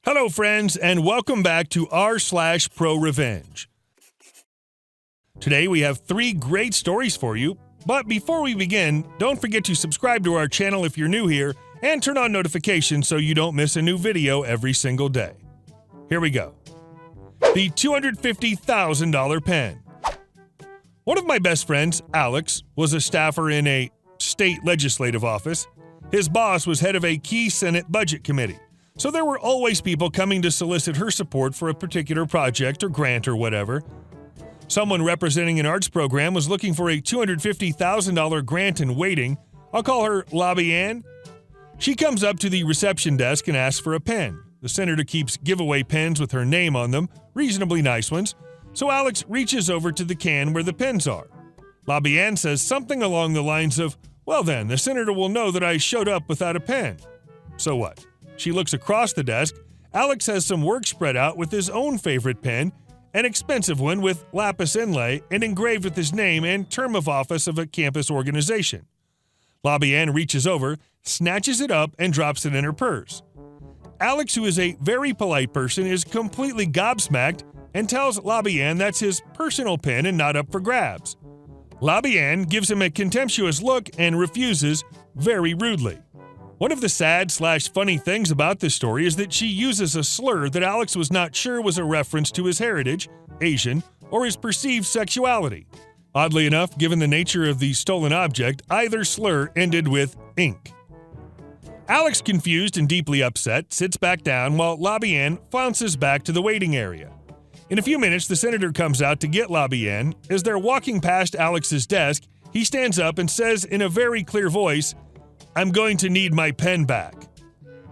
Hello, friends, and welcome back to r/ProRevenge. Today, we have 3 great stories for you, but before we begin, don't forget to subscribe to our channel if you're new here, and turn on notifications so you don't miss a new video every single day. Here we go. The $250,000 pen. One of my best friends, Alex, was a staffer in a state legislative office. His boss was head of a key Senate budget committee. So there were always people coming to solicit her support for a particular project or grant or whatever. Someone representing an arts program was looking for a $250,000 grant in waiting. I'll call her Lobby Ann. She comes up to the reception desk and asks for a pen. The senator keeps giveaway pens with her name on them, reasonably nice ones. So Alex reaches over to the can where the pens are. Lobby Ann says something along the lines of, "Well then, the senator will know that I showed up without a pen." So what? She looks across the desk. Alex has some work spread out with his own favorite pen, an expensive one with lapis inlay and engraved with his name and term of office of a campus organization. Lobby Ann reaches over, snatches it up, and drops it in her purse. Alex, who is a very polite person, is completely gobsmacked and tells Lobby Ann that's his personal pen and not up for grabs. Lobby Ann gives him a contemptuous look and refuses very rudely. One of the sad/funny things about this story is that she uses a slur that Alex was not sure was a reference to his heritage, Asian, or his perceived sexuality. Oddly enough, given the nature of the stolen object, either slur ended with ink. Alex, confused and deeply upset, sits back down while Lobby Ann flounces back to the waiting area. In a few minutes, the senator comes out to get Lobby Ann. As they're walking past Alex's desk, he stands up and says in a very clear voice, "I'm going to need my pen back."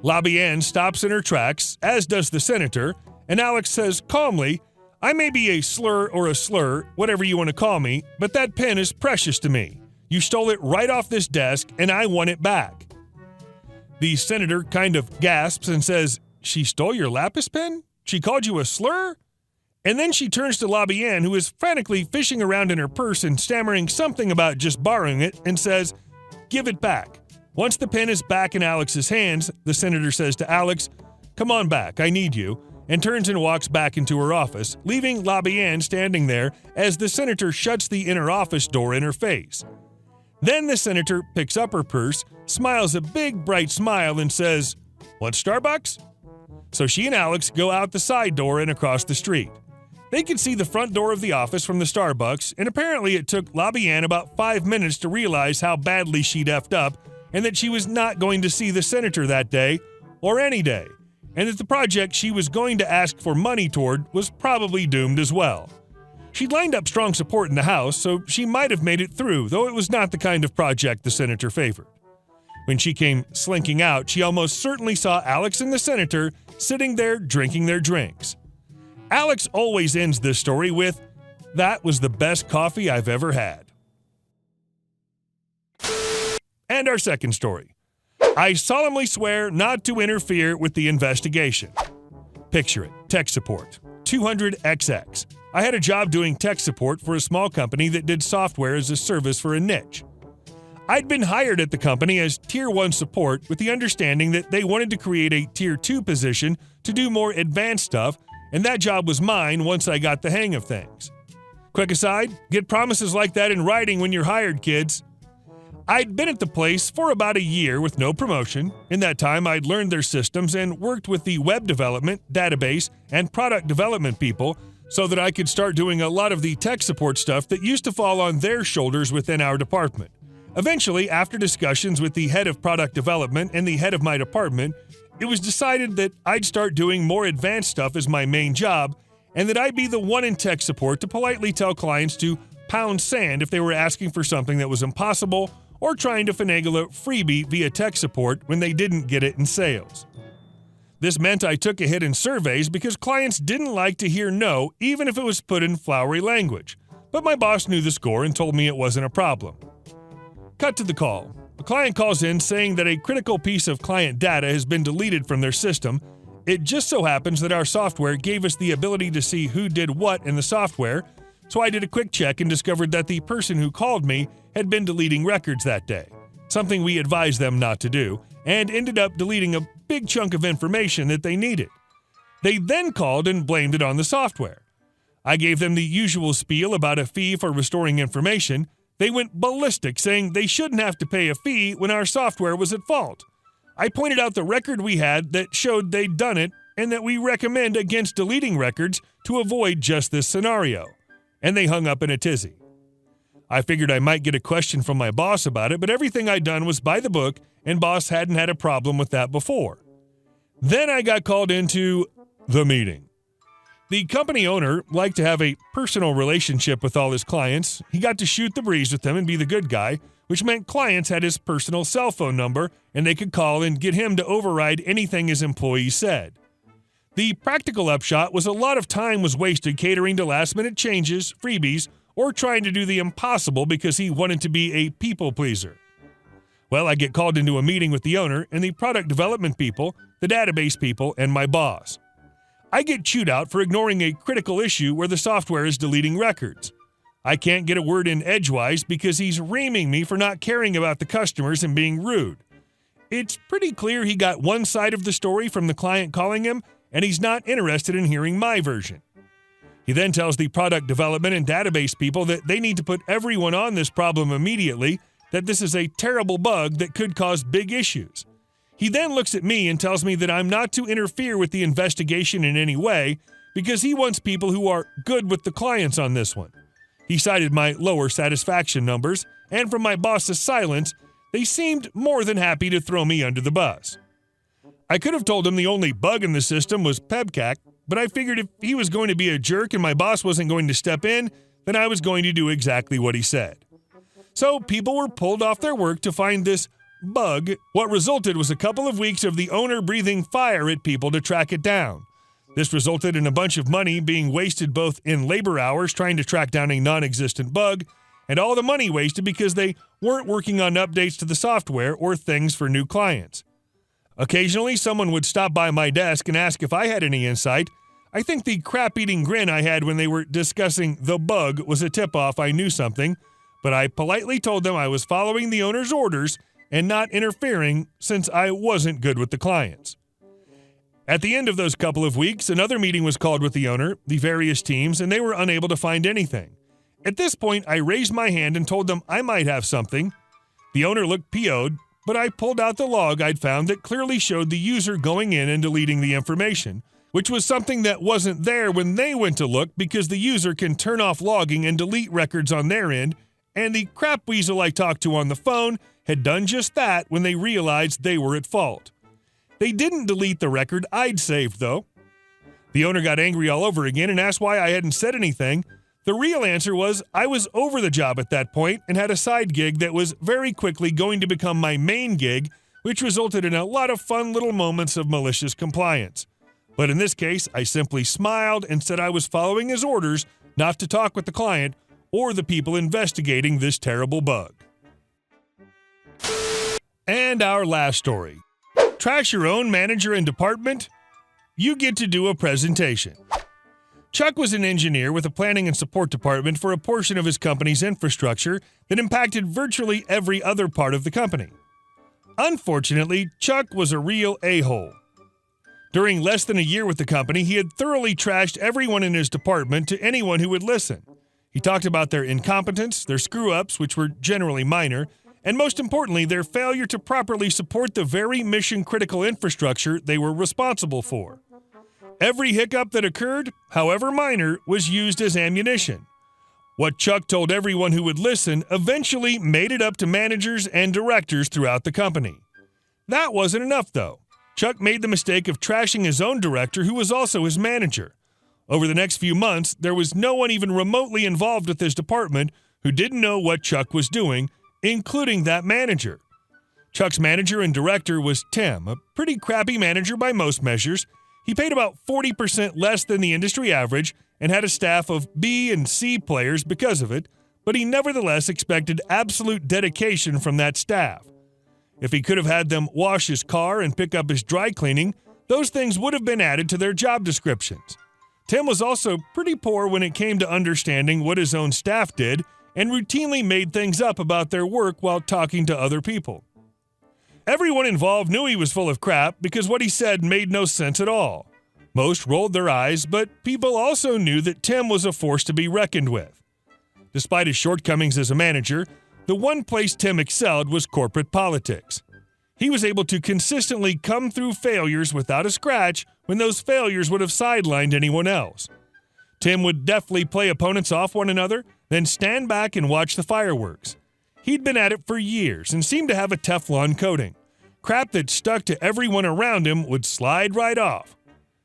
Lobby Ann stops in her tracks, as does the senator, and Alex says calmly, "I may be a slur or a slur, whatever you want to call me, but that pen is precious to me. You stole it right off this desk, and I want it back." The senator kind of gasps and says, "She stole your lapis pen? She called you a slur?" And then she turns to Lobby Ann, who is frantically fishing around in her purse and stammering something about just borrowing it, and says, "Give it back." Once the pen is back in Alex's hands, the senator says to Alex, "Come on back, I need you," and turns and walks back into her office, leaving Lobby Ann standing there as the senator shuts the inner office door in her face. Then the senator picks up her purse, smiles a big bright smile, and says, "Want Starbucks?" So she and Alex go out the side door and across the street. They can see the front door of the office from the Starbucks, and apparently it took Lobby Ann about 5 minutes to realize how badly she'd effed up, and that she was not going to see the senator that day, or any day, and that the project she was going to ask for money toward was probably doomed as well. She'd lined up strong support in the House, so she might have made it through, though it was not the kind of project the senator favored. When she came slinking out, she almost certainly saw Alex and the senator sitting there drinking their drinks. Alex always ends this story with, "That was the best coffee I've ever had." And our second story. I solemnly swear not to interfere with the investigation. Picture it, tech support, 200XX. I had a job doing tech support for a small company that did software as a service for a niche. I'd been hired at the company as Tier 1 support with the understanding that they wanted to create a Tier 2 position to do more advanced stuff, and that job was mine once I got the hang of things. Quick aside, get promises like that in writing when you're hired, kids. I'd been at the place for about a year with no promotion. In that time, I'd learned their systems and worked with the web development, database, and product development people so that I could start doing a lot of the tech support stuff that used to fall on their shoulders within our department. Eventually, after discussions with the head of product development and the head of my department, it was decided that I'd start doing more advanced stuff as my main job, and that I'd be the one in tech support to politely tell clients to pound sand if they were asking for something that was impossible or trying to finagle a freebie via tech support when they didn't get it in sales. This meant I took a hit in surveys because clients didn't like to hear no, even if it was put in flowery language. But my boss knew the score and told me it wasn't a problem. Cut to the call. A client calls in saying that a critical piece of client data has been deleted from their system. It just so happens that our software gave us the ability to see who did what in the software, so I did a quick check and discovered that the person who called me had been deleting records that day, something we advised them not to do, and ended up deleting a big chunk of information that they needed. They then called and blamed it on the software. I gave them the usual spiel about a fee for restoring information. They went ballistic, saying they shouldn't have to pay a fee when our software was at fault. I pointed out the record we had that showed they'd done it and that we recommend against deleting records to avoid just this scenario. And they hung up in a tizzy. I figured I might get a question from my boss about it, but everything I'd done was by the book, and boss hadn't had a problem with that before. Then I got called into the meeting. The company owner liked to have a personal relationship with all his clients. He got to shoot the breeze with them and be the good guy, which meant clients had his personal cell phone number and they could call and get him to override anything his employees said. The practical upshot was a lot of time was wasted catering to last-minute changes, freebies, or trying to do the impossible because he wanted to be a people pleaser. Well, I get called into a meeting with the owner and the product development people, the database people, and my boss. I get chewed out for ignoring a critical issue where the software is deleting records. I can't get a word in edgewise because he's reaming me for not caring about the customers and being rude. It's pretty clear he got one side of the story from the client calling him, and he's not interested in hearing my version. He then tells the product development and database people that they need to put everyone on this problem immediately, that this is a terrible bug that could cause big issues. He then looks at me and tells me that I'm not to interfere with the investigation in any way because he wants people who are good with the clients on this one. He cited my lower satisfaction numbers, and from my boss's silence, they seemed more than happy to throw me under the bus. I could have told him the only bug in the system was PEBCAC, but I figured if he was going to be a jerk and my boss wasn't going to step in, then I was going to do exactly what he said. So people were pulled off their work to find this bug. What resulted was a couple of weeks of the owner breathing fire at people to track it down. This resulted in a bunch of money being wasted both in labor hours trying to track down a non-existent bug, and all the money wasted because they weren't working on updates to the software or things for new clients. Occasionally, someone would stop by my desk and ask if I had any insight. I think the crap-eating grin I had when they were discussing the bug was a tip-off I knew something, but I politely told them I was following the owner's orders and not interfering since I wasn't good with the clients. At the end of those couple of weeks, another meeting was called with the owner, the various teams, and they were unable to find anything. At this point, I raised my hand and told them I might have something. The owner looked PO'd, but I pulled out the log I'd found that clearly showed the user going in and deleting the information, which was something that wasn't there when they went to look because the user can turn off logging and delete records on their end, and the crap weasel I talked to on the phone had done just that when they realized they were at fault. They didn't delete the record I'd saved, though. The owner got angry all over again and asked why I hadn't said anything. The real answer was I was over the job at that point and had a side gig that was very quickly going to become my main gig, which resulted in a lot of fun little moments of malicious compliance. But in this case, I simply smiled and said I was following his orders not to talk with the client or the people investigating this terrible bug. And our last story. Trash your own manager and department? You get to do a presentation. Chuck was an engineer with a planning and support department for a portion of his company's infrastructure that impacted virtually every other part of the company. Unfortunately, Chuck was a real a-hole. During less than a year with the company, he had thoroughly trashed everyone in his department to anyone who would listen. He talked about their incompetence, their screw-ups, which were generally minor, and most importantly, their failure to properly support the very mission-critical infrastructure they were responsible for. Every hiccup that occurred, however minor, was used as ammunition. What Chuck told everyone who would listen eventually made it up to managers and directors throughout the company. That wasn't enough, though. Chuck made the mistake of trashing his own director, who was also his manager. Over the next few months, there was no one even remotely involved with his department who didn't know what Chuck was doing, including that manager. Chuck's manager and director was Tim, a pretty crappy manager by most measures. He paid about 40% less than the industry average and had a staff of B and C players because of it, but he nevertheless expected absolute dedication from that staff. If he could have had them wash his car and pick up his dry cleaning, those things would have been added to their job descriptions. Tim was also pretty poor when it came to understanding what his own staff did and routinely made things up about their work while talking to other people. Everyone involved knew he was full of crap because what he said made no sense at all. Most rolled their eyes, but people also knew that Tim was a force to be reckoned with. Despite his shortcomings as a manager, the one place Tim excelled was corporate politics. He was able to consistently come through failures without a scratch when those failures would have sidelined anyone else. Tim would deftly play opponents off one another, then stand back and watch the fireworks. He'd been at it for years and seemed to have a Teflon coating. Crap that stuck to everyone around him would slide right off.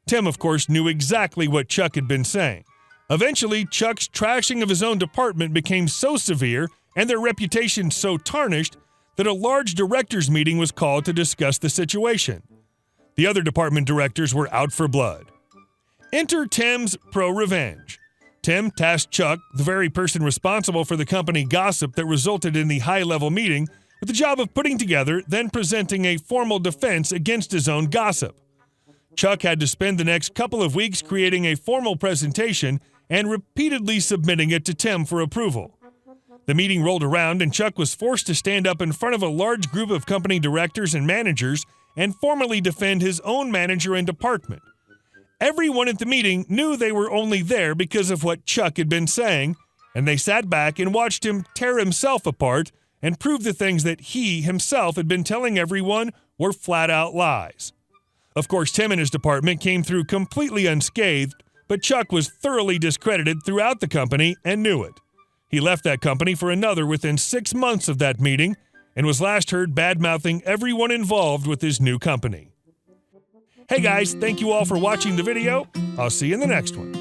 Tim, of course, knew exactly what Chuck had been saying. Eventually, Chuck's trashing of his own department became so severe and their reputation so tarnished that a large directors meeting was called to discuss the situation. The other department directors were out for blood. Enter Tim's ProRevenge. Tim tasked Chuck, the very person responsible for the company gossip that resulted in the high-level meeting, with the job of putting together, then presenting a formal defense against his own gossip. Chuck had to spend the next couple of weeks creating a formal presentation and repeatedly submitting it to Tim for approval. The meeting rolled around and Chuck was forced to stand up in front of a large group of company directors and managers and formally defend his own manager and department. Everyone at the meeting knew they were only there because of what Chuck had been saying, and they sat back and watched him tear himself apart and prove the things that he himself had been telling everyone were flat-out lies. Of course, Tim and his department came through completely unscathed, but Chuck was thoroughly discredited throughout the company and knew it. He left that company for another within 6 months of that meeting and was last heard bad-mouthing everyone involved with his new company. Hey guys, thank you all for watching the video. I'll see you in the next one.